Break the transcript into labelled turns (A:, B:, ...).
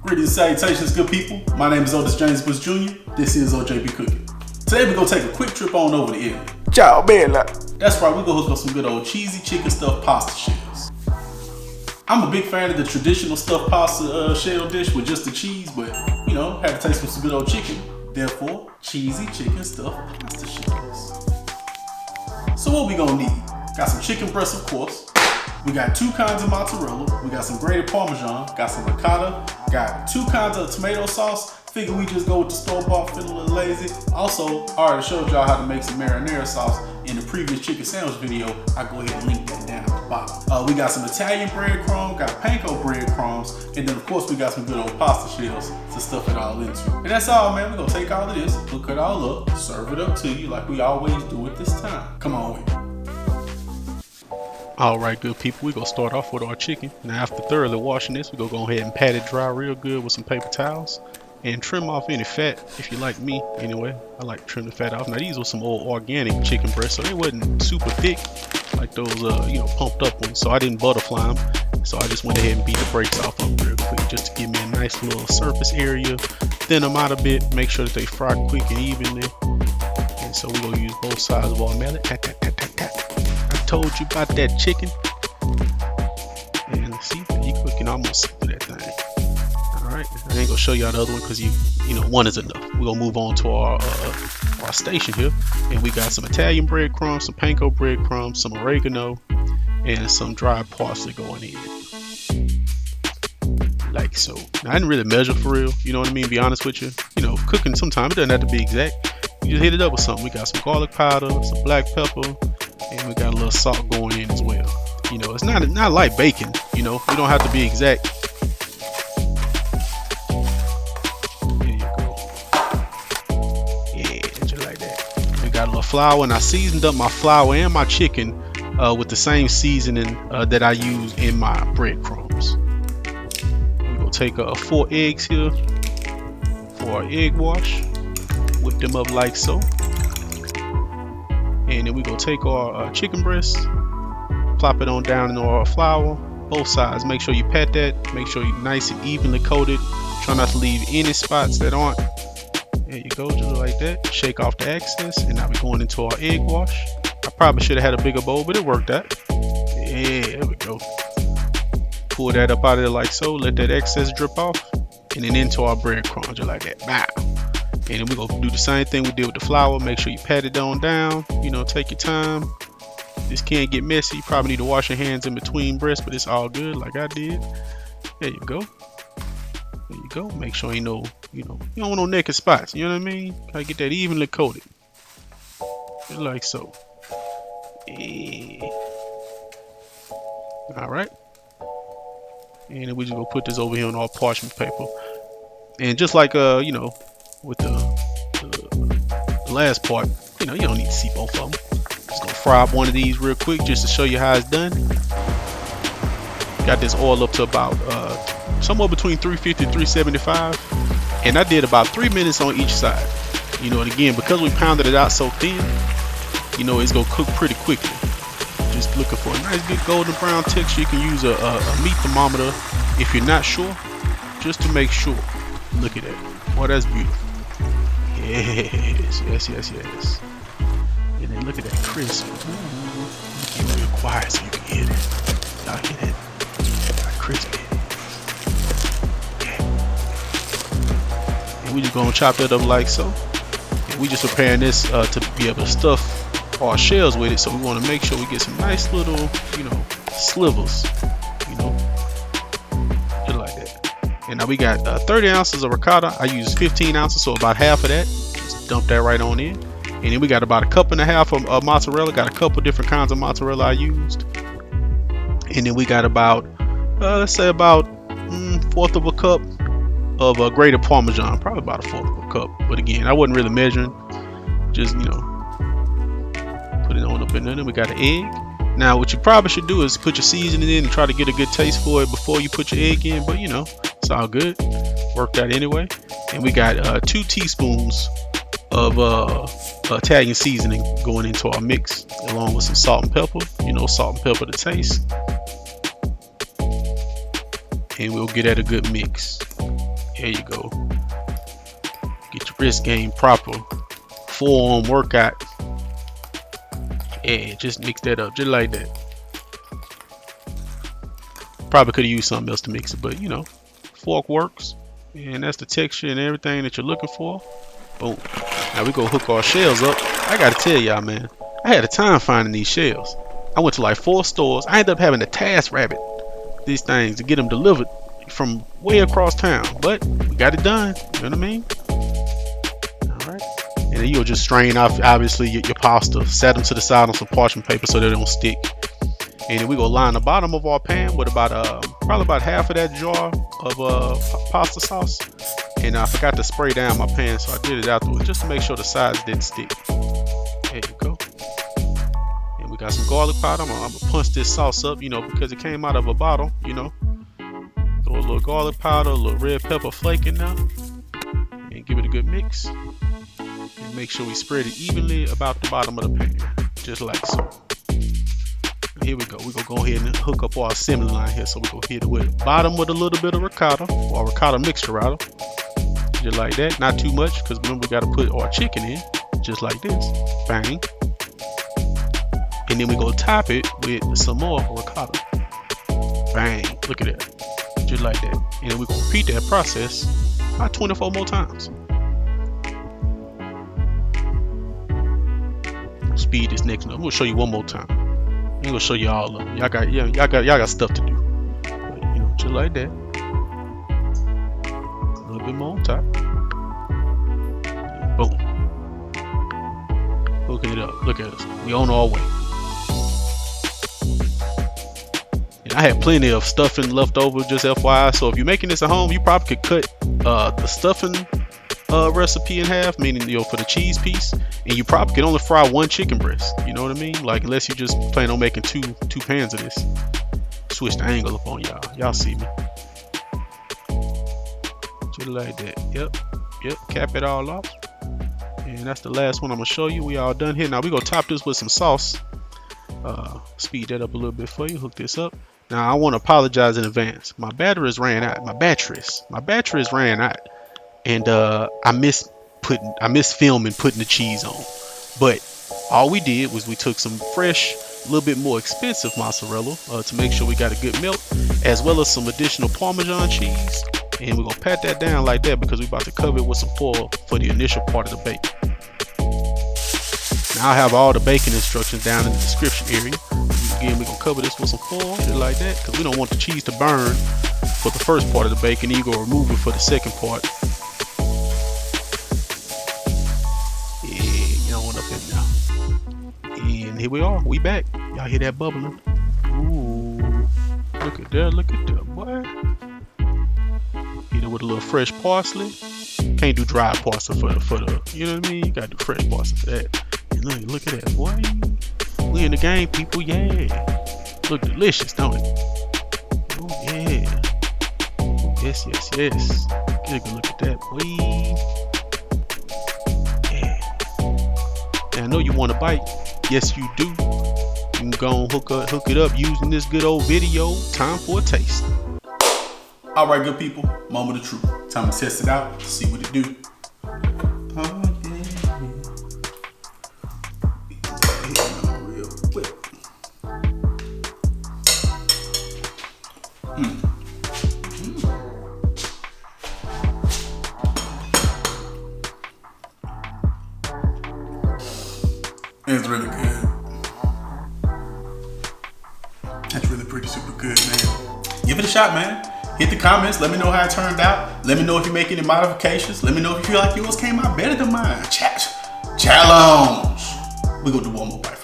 A: Greetings and salutations, good people. My name is Otis James Bush Jr. This is OJB Cooking. Today we're going to take a quick trip on over to Italy.
B: Ciao, bella.
A: That's right, we're going to hook up some good old cheesy chicken stuffed pasta shells. I'm a big fan of the traditional stuffed pasta shell dish with just the cheese, but you know, had to taste some good old chicken. Therefore, cheesy chicken stuffed pasta shells. So what we going to need? Got some chicken breast, of course. We got 2 kinds of mozzarella, we got some grated Parmesan, got some ricotta, got 2 kinds of tomato sauce. Figure we just go with the store-bought, feeling a little lazy. Also, I already showed y'all how to make some marinara sauce in the previous chicken sandwich video. I go ahead and link that down at the bottom. We got some Italian breadcrumbs, got Panko breadcrumbs, and then of course we got some good old pasta shells to stuff it all into. And that's all, man. We're gonna take all of this, hook it all up, serve it up to you like we always do at this time. Come on with me.
C: Alright, good people, we're going to start off with our chicken. Now after thoroughly washing this, we're going to go ahead and pat it dry real good with some paper towels and trim off any fat, if you like me. Anyway, I like to trim the fat off. Now these were some old organic chicken breasts, so they wasn't super thick like those pumped up ones, so I didn't butterfly them. So I just went ahead and beat the brakes off of them real quick just to give me a nice little surface area. Thin them out a bit, make sure that they fry quick and evenly. And so we're going to use both sides of our mallet. Tat, tat, tat, tat, tat. Told you about that chicken, and see, you can almost do that thing. All right, I ain't gonna show y'all the other one because you know one is enough. We're gonna move on to our station here, and we got some Italian breadcrumbs, some Panko breadcrumbs, some oregano, and some dried parsley going in, like so. Now, I didn't really measure for real, you know what I mean? Be honest with you, you know, cooking sometimes it doesn't have to be exact. You just hit it up with something. We got some garlic powder, some black pepper. And we got a little salt going in as well. You know, it's not like bacon. You know, we don't have to be exact. There you go. Yeah, just like that. We got a little flour, and I seasoned up my flour and my chicken with the same seasoning that I use in my breadcrumbs. We're gonna take 4 eggs here for our egg wash. Whip them up like so. And then we gonna take our chicken breast, plop it on down in our flour, both sides. Make sure you pat that. Make sure you're nice and evenly coated. Try not to leave any spots that aren't. There you go, just like that. Shake off the excess, and now we're going into our egg wash. I probably should have had a bigger bowl, but it worked out. Yeah, there we go. Pull that up out of there like so. Let that excess drip off, and then into our breadcrumbs, just like that. Bow. And then we're gonna do the same thing we did with the flour. Make sure you pat it on down. You know, take your time. This can't get messy. You probably need to wash your hands in between breasts, but it's all good like I did. There you go. There you go. Make sure you don't want no naked spots. You know what I mean? Gotta get that evenly coated. Just like so. Yeah. Alright. And then we just gonna put this over here on our parchment paper. And just like with the last part, you don't need to see both of them. Just gonna fry up one of these real quick just to show you how it's done. Got this oil up to about somewhere between 350 and 375, and I did about 3 minutes on each side. And again, because we pounded it out so thin, it's gonna cook pretty quickly. Just looking for a nice good golden brown texture. You can use a meat thermometer if you're not sure, just to make sure. Look at that. Boy, that's beautiful. Yes. And then look at that crisp. Get real quiet so you can hear it. Y'all hear that? How crispy it is. Yeah. And we just gonna chop that up like so. And we just preparing this to be able to stuff our shells with it. So we want to make sure we get some nice little, slivers. Just like that. And now we got 30 ounces of ricotta. I use 15 ounces, so about half of that. Just dump that right on in. And then we got about 1.5 cups of mozzarella. Got a couple different kinds of mozzarella I used. And then we got about, let's say about 1/4 of a cup of grated Parmesan. Probably about 1/4 of a cup. But again, I wasn't really measuring. Just, put it on up in there. Then we got an egg. Now, what you probably should do is put your seasoning in and try to get a good taste for it before you put your egg in. But, it's all good. Worked out anyway. And we got 2 teaspoons of Italian seasoning going into our mix, along with some salt and pepper. You know, salt and pepper to taste. And we'll get at a good mix. There you go. Get your wrist game proper. Full-on workout. Yeah, just mix that up, just like that. Probably could have used something else to mix it, but you know, fork works. And that's the texture and everything that you're looking for. Boom. Now we go hook our shells up. I gotta tell y'all, man, I had a time finding these shells. I went to like 4 stores. I ended up having to task rabbit these things to get them delivered from way across town, but we got it done. You know what I mean? All right. And then you'll just strain off, obviously, your pasta, set them to the side on some parchment paper so they don't stick. And then we go line the bottom of our pan with about probably about half of that jar of pasta sauce. And I forgot to spray down my pan, so I did it afterwards just to make sure the sides didn't stick. There you go. And we got some garlic powder. I'm gonna punch this sauce up, you know, because it came out of a bottle, you know. Throw a little garlic powder, a little red pepper flake in there, and give it a good mix. And make sure we spread it evenly about the bottom of the pan, just like so. Here we go. We're going to go ahead and hook up our assembly line here. So we're going to hit it with bottom with a little bit of ricotta, or ricotta mixture rather. Just like that. Not too much, because remember we got to put our chicken in. Just like this. Bang. And then we're going to top it with some more ricotta. Bang. Look at that. Just like that. And then we're going to repeat that process about 24 more times. Speed this next one. I'm going to show you one more time. I'm gonna show you all of them. Y'all got stuff to do. But, you know, just like that. A little bit more on top. Boom. Hooking it up. Look at us. We on our way. And I had plenty of stuffing left over, just FYI. So if you're making this at home, you probably could cut the stuffing recipe in half, meaning, you know, for the cheese piece, and you probably could only fry 1 chicken breast. You know what I mean? Like, unless you just plan on making two pans of this. Switch the angle up on y'all. Y'all see me? Just like that. Yep. Cap it all off. And that's the last one I'm gonna show you. We all done here. Now we gonna top this with some sauce. Speed that up a little bit for you. Hook this up. Now I want to apologize in advance. My batteries ran out. My batteries ran out. And I missed filming putting the cheese on. But all we did was we took some fresh, a little bit more expensive mozzarella to make sure we got a good melt, as well as some additional Parmesan cheese. And we're gonna pat that down like that because we're about to cover it with some foil for the initial part of the bake. Now I have all the baking instructions down in the description area. Again, we're gonna cover this with some foil, just like that, because we don't want the cheese to burn for the first part of the bake, and then you're gonna remove it for the second part. And here we are, we back. Y'all hear that bubbling? Ooh, look at that, boy. Hit it with a little fresh parsley. Can't do dry parsley for the, you know what I mean? You gotta do fresh parsley for that. And look at that, boy. We in the game, people, yeah. Look delicious, don't it? Oh yeah. Yes. Get a good look at that, boy. Yeah. And I know you want a bite. Yes, you do. You can go and hook it up using this good old video. Time for a taste.
A: All right, good people. Moment of truth. Time to test it out. See what it do. Oh yeah. Real quick. It's really good. That's really pretty super good, man. Give it a shot, man. Hit the comments. Let me know how it turned out. Let me know if you make any modifications. Let me know if you feel like yours came out better than mine. Challenge. We're gonna do one more bite.